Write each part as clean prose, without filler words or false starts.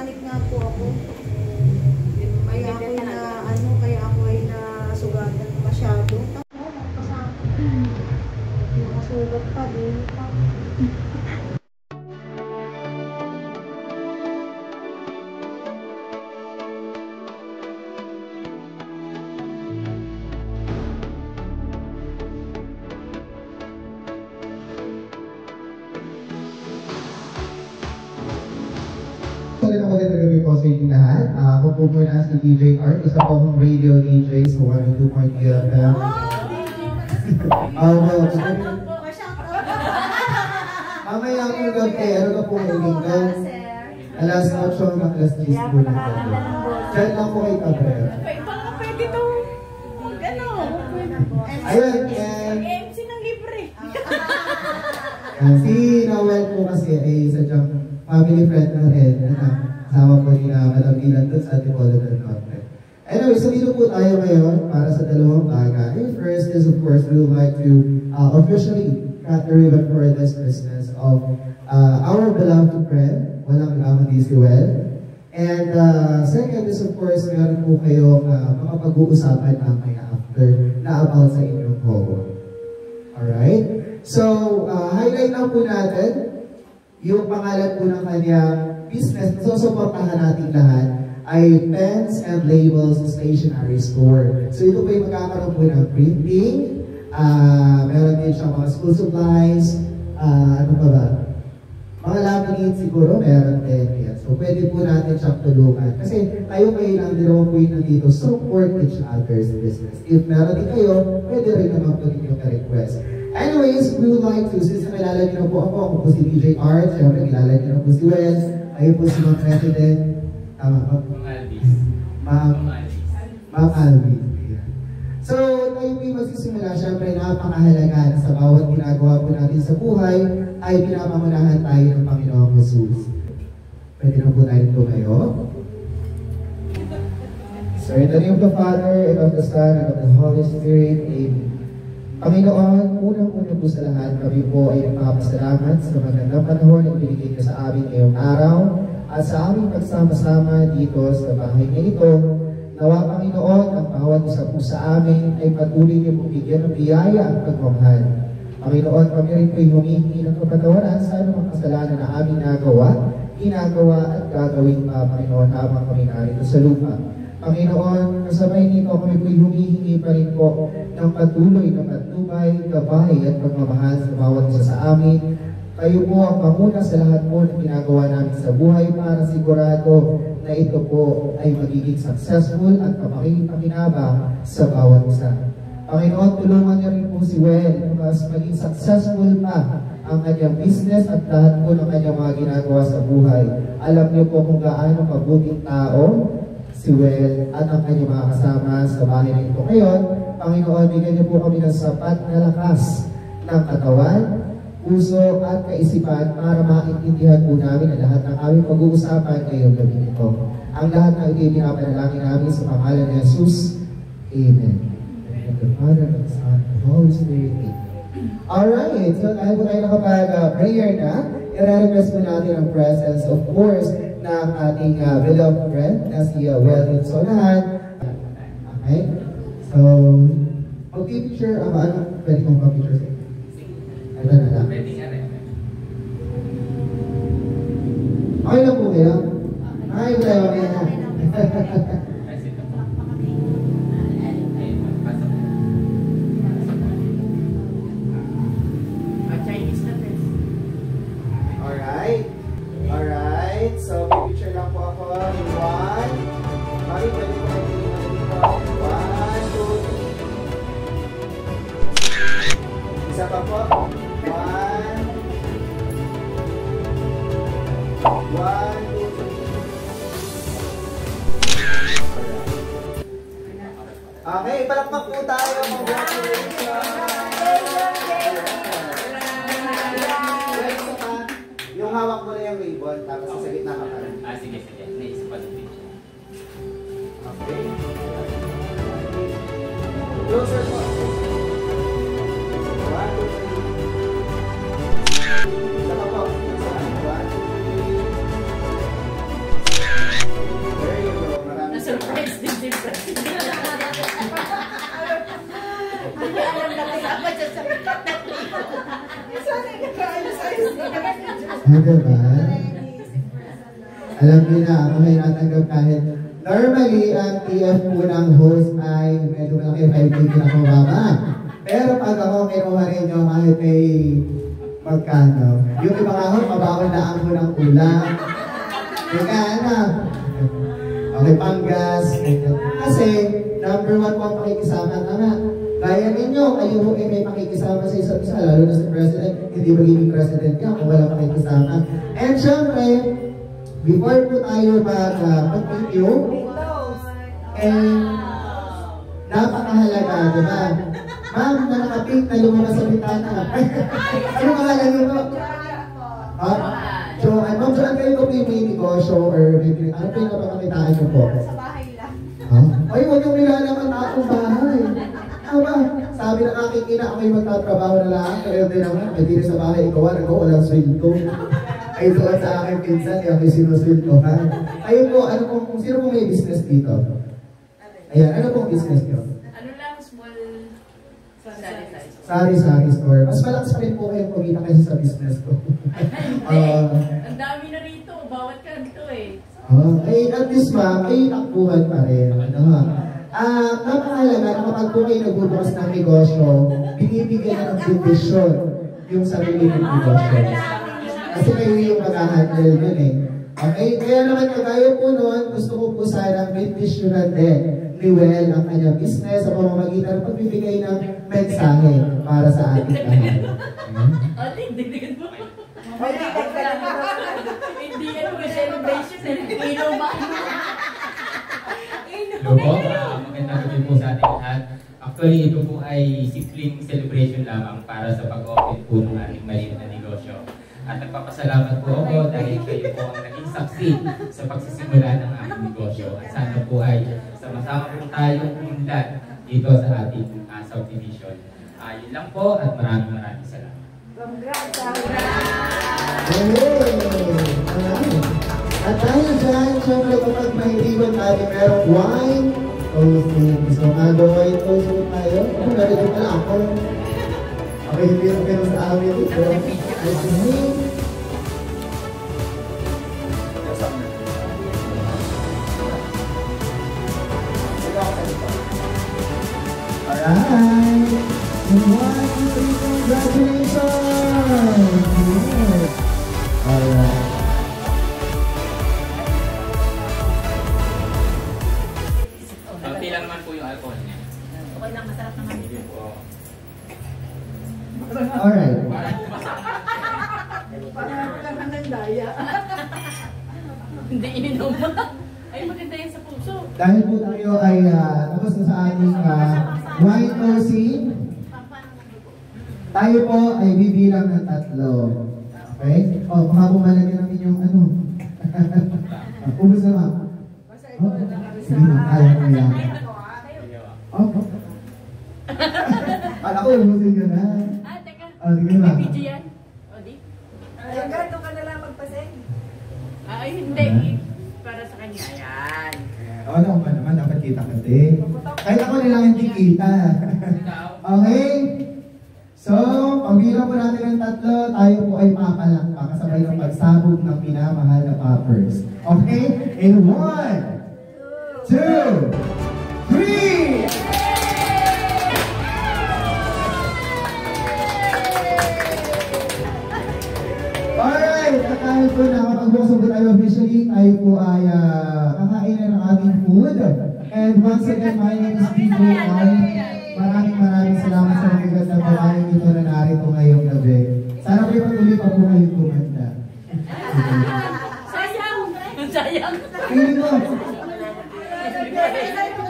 mechanic nga po ako. Kaya ako na, kaya ako ay nasugatan masyado. Nakasugat pa din. Magandang gabi po sa inyong lahat. Ako po muna si DJ Art, isa po akong radio DJ sa 102.3 FM. Mamaya po gabi, ano ka po ang linggo? Alas 8 hanggang alas 10 po na po. Diyan lang po kay Cabrera. Baka pwede itong Ayun, MC ng libre. si Noel po kasi ay sadyang family friend na rin. Kasama po ni Madam Ilan doon sa Antipolo del Norte. Anyway, so dito po tayo ngayon para sa dalawang bagay. First is, of course, we would like to officially cut the ribbon for this Christmas of our beloved friend, walang ilang si Well. And second is, of course, meron po kayong makapag-uusapan mamaya after na about sa inyong home. Alright? So, highlight lang po natin yung pangalan po ng kanyang business na susuportahan natin lahat ay Pens and Labels Stationery Store. So ito po yung magkakaroon po ng printing, meron din siyang mga school supplies, ano pa ba? Mga laminate siguro, meron din yan. So pwede po natin siyang tulungan. Kasi tayo kayo lang dalawang po yung nandito, support each other's business. If meron din kayo, pwede rin naman po ninyo ka-request. Anyways, we would like to, since nakilala niyo po ako po si DJ Art, syempre kilala niyo po si Wes, ayun po si Ma'am President, tama po? Ma'am Alvis. So, tayo po yung magsisimula, syempre napakahalaga na sa bawat ginagawa po natin sa buhay, ay pinapangunahan tayo ng Panginoong Jesus. Pwede na po tayo tumayo. So, in the name of the Father, and of the Son, and of the Holy Spirit, Amen. Panginoon, unang-una po sa lahat, kami po ay nagpapasalamat sa magandang panahon na binigay niyo sa amin ngayong araw at sa aming pagsama-sama dito sa bahay na ito. Nawa, Panginoon, ang bawat isa po sa amin ay patuloy niyo po bigyan ng biyaya at pagmamahal. Panginoon, kami rin po ay humihingi ng kapatawaran sa anumang kasalanan na aming ginagawa at gagawin pa, Panginoon, habang kami narito sa lupa. Panginoon, kasabay nito kami po'y humihingi pa rin po ng patuloy na patnubay, gabay at pagmamahal sa bawat isa sa amin. Kayo po ang panguna sa lahat po na ginagawa namin sa buhay para sigurado na ito po ay magiging successful at kapakipakinabang sa bawat isa. Panginoon, tulungan niyo rin po si Well mas maging successful pa ang kanyang business at lahat po ng kanyang mga ginagawa sa buhay. Alam niyo po kung gaano mabuting tao si Well at ang kanyang mga kasama sa bahay na ito. Ngayon, Panginoon, bigyan niyo po kami ng sapat na lakas ng katawan, puso at kaisipan para maintindihan po namin ang lahat ng aming pag-uusapan ngayong gabi ito. Ang lahat ng ito pinapanalangin namin sa pangalan ni Jesus. Amen. And the Father, and the Son, and the Holy Spirit. Amen. Alright, so dahil po tayo nakapag-prayer na, i-request po natin ang presence, of course, ng ating beloved friend na si Well Sonahan. Okay? So, mag-picture, ano pwede kong mag-picture sa inyo? Ito na lang. Okay lang po kayo? Okay po tayo mamaya na. Alright. Alright. So, picture lang po ako. In one. Mari, pwede po kayo dito. 1, 2, 3. Isa pa po. 1, 2, 3. Okay, palakpak po tayo. Yung hawak mo na yung ribbon, tapos sa gitna ka pa rin. Sige. Naisip pa sa picture. Okay. Closer po. 1, 2, 3. Isa pa po. 1, 2, 3. Diba? Alam niyo na, ako may natanggap kahit normally, ang TF po ng host ay medyo malaki 5K na mababa. Pero pag ako kinuha rin nyo kahit may magkano, yung iba nga ho, mabaon na ako ng ulam. Magkana. Okay, panggas. Kasi, number 1 po ang pakikisama na nga. Gaya ninyo, kayo ho ay may pakikisama sa isa't isa, lalo na sa president, hindi magiging president ka kung walang pakikisama. And syempre, before po tayo mag-thank you, napakahalaga, di ba? Ma'am, na nakapink na lumabas sa bitana. Ano pangalan niyo po? Joanne. Ma'am, Joanne, kayo po yung may negosyo or ano po yung napakakitaan niyo po? Sa bahay lang. Ay, huwag yung nilalang ang taong bahay. Aba, sabi ng aking ina, ako'y magtatrabaho na lang. Kaya din naman, may dito sa bahay, ikaw walang sweldo. Ay doon sa akin pinsan, ako'y sinusweldohan. Ayun po, ano po, kung sino po may business dito? Ayan, ano pong business nyo? Ano lang, small Sari-sari store. Mas malakas pa rin po kayong kumita kaysa sa business ko. Ang dami na rito, bawat kanto eh. Ay, at least ma'am, ay takbuhan pa rin. Napakahalaga na kapag po kayo nagbubukas ng negosyo, binibigyan na ng bendisyon yung sarili ng negosyo. Kasi kayo yung mag-handle nun eh. Okay, kaya naman kagaya po noon, gusto ko po sanang bendisyonan din ni Well ang kanyang business sa pamamagitan ng pagbibigay ng mensahe para sa ating lahat. Dagdagan mo. Hindi yan mo celebration, Filipino ba? Hello po, magandang gabi po sa ating lahat. Actually, ito po ay simpleng celebration lamang para sa pag-open po ng ating maliit na negosyo. At nagpapasalamat po ako dahil kayo po ang naging saksi sa pagsisimula ng aming negosyo. At sana po ay sama-sama po tayong umunlad dito sa ating South Division. Yun lang po at maraming salamat. At dahil dyan, syempre kapag mahiriwan tayo, merong wine, toasting. So, wine toasting tayo. Ako, narito pala ako. Ako hindi rin pero sa amin dito. Alright! 1, 2, 3, congratulations! Alright. Kunti lang naman po yung alcohol niya. Okay lang, masarap naman. Alright. Parang lang ng daya. Hindi ininom. Ay, maganda yan sa puso. Dahil po tayo ay tapos na sa ating wine toasting, tayo po ay bibilang ng 3. Okay? O, baka pumalagyan namin yung ano. Ubus na ma'am. Sige ma'am, kaya ko yan. Oh. Alam ko, ubusin ka na. Teka. Sige ma'am. May video yan. O, di? Ganto ka na lang magpaseng. Ay, hindi. Para sa kanya. Yan. Ano ba naman, dapat kita kasi. Kahit ako nilang hindi kita. Okay? So, pagbilang po natin ng 3, tayo po ay papalakpak kasabay ng pagsabog ng minamahal na poppers. Okay? In 1, 2, 3! Alright! At tayo po nakapag-buksan po tayo officially, tayo po ay kakain na ng ating food. And once again, my name is DJ Al. Maraming salamat sa mga gandang babaeng dito na narito ngayong gabi. Sana po patuloy pa po kayong kumanda. Sayang.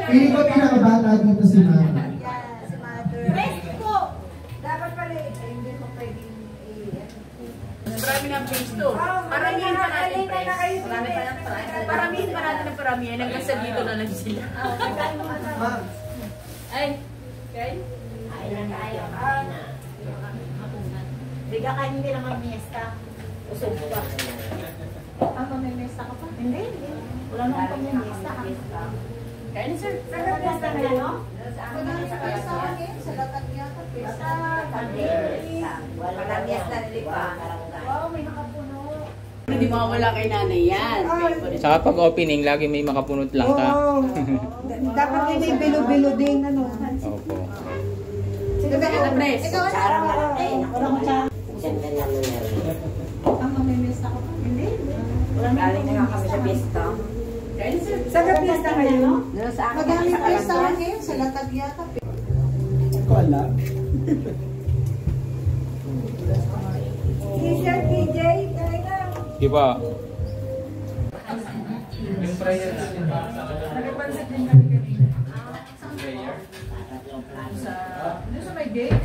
Feeling ko pinakabata dito si Mama. Si Mother. Best po! Dapat pala hindi ko pwedeng Marami ng page to. Paramihin pa natin, friends. Paramihin pa natin ng paramihan. Hanggang sa dito na lang sila. Ay, okay? Ay, tayo. Biga ka hindi naman miesta. Usog ka. May miesta ka pa? Hindi. Wala naman pang miesta. Kaya na sir. Maganda sa akin, sa latag yata. Walang yes na lipa. Wow, may nakapuno. Hindi mawawala kay nanay yan. Favorite. Saka pag opening, lagi may makapunot lang ka. Dapat yun may bilo-bilo din, ano. Opo. Sige, na press. Ikaw, Sarang malaki. Walang tsara. Siyempre na meron. Ang mamimiss ako. Hindi. Galing na nga kami sa pista. Kaya na sir. Sa gapista ngayon? Doon sa akin. Madami kayo sa akin, sa latag yata. Wala. Sir PJ, talaga. Di ba? Yung prayer natin ba? Nagpansin din kami kanina. Prayer? Sa may gate.